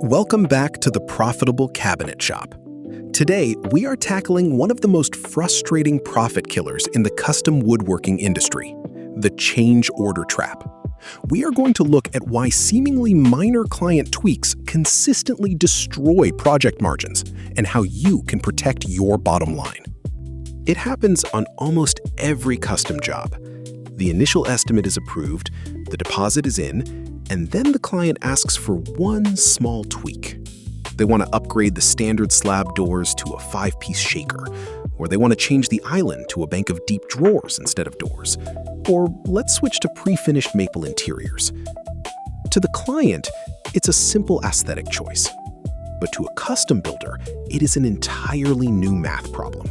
Welcome back to the Profitable Cabinet Shop. Today, we are tackling one of the most frustrating profit killers in the custom woodworking industry, the change order trap. We are going to look at why seemingly minor client tweaks consistently destroy project margins and how you can protect your bottom line. It happens on almost every custom job. The initial estimate is approved, the deposit is in, and then the client asks for one small tweak. They want to upgrade the standard slab doors to a 5-piece shaker, or they want to change the island to a bank of deep drawers instead of doors, or let's switch to pre-finished maple interiors. To the client, it's a simple aesthetic choice, but to a custom builder, it is an entirely new math problem.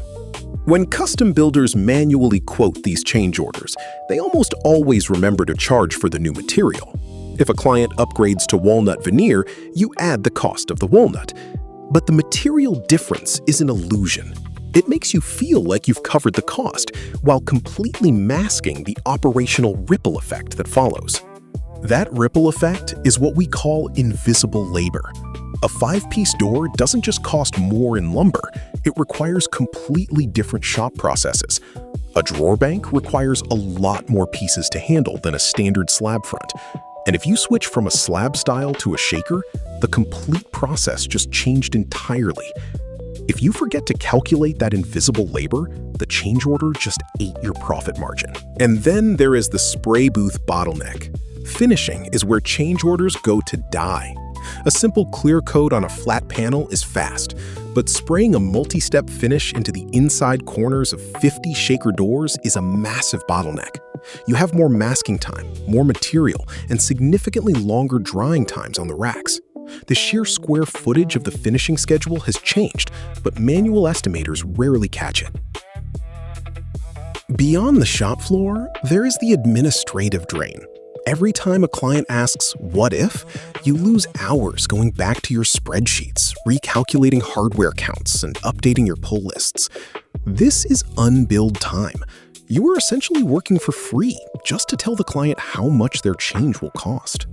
When custom builders manually quote these change orders, they almost always remember to charge for the new material. If a client upgrades to walnut veneer, you add the cost of the walnut. But the material difference is an illusion. It makes you feel like you've covered the cost, while completely masking the operational ripple effect that follows. That ripple effect is what we call invisible labor. A 5-piece door doesn't just cost more in lumber, it requires completely different shop processes. A drawer bank requires a lot more pieces to handle than a standard slab front. And if you switch from a slab style to a shaker, the complete process just changed entirely. If you forget to calculate that invisible labor, the change order just ate your profit margin. And then there is the spray booth bottleneck. Finishing is where change orders go to die. A simple clear coat on a flat panel is fast, but spraying a multi-step finish into the inside corners of 50 shaker doors is a massive bottleneck. You have more masking time, more material, and significantly longer drying times on the racks. The sheer square footage of the finishing schedule has changed, but manual estimators rarely catch it. Beyond the shop floor, there is the administrative drain. Every time a client asks, "What if?" you lose hours going back to your spreadsheets, recalculating hardware counts, and updating your pull lists. This is unbilled time. You are essentially working for free just to tell the client how much their change will cost.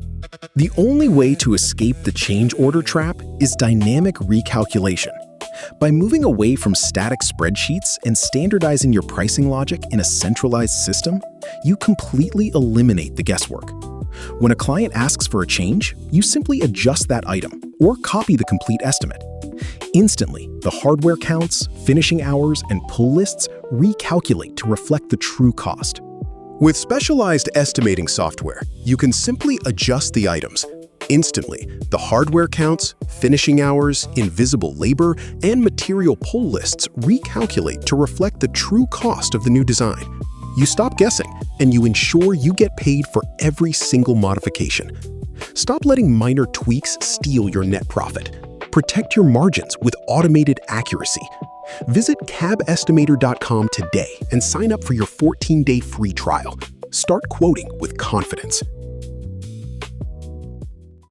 The only way to escape the change order trap is dynamic recalculation. By moving away from static spreadsheets and standardizing your pricing logic in a centralized system, you completely eliminate the guesswork. When a client asks for a change, you simply adjust that item or copy the complete estimate. Instantly, the hardware counts, finishing hours, and pull lists recalculate to reflect the true cost. With specialized estimating software, you can simply adjust the items. Instantly, the hardware counts, finishing hours, invisible labor, and material pull lists recalculate to reflect the true cost of the new design. You stop guessing, and you ensure you get paid for every single modification. Stop letting minor tweaks steal your net profit. Protect your margins with automated accuracy. Visit CabEstimator.com today and sign up for your 14-day free trial. Start quoting with confidence.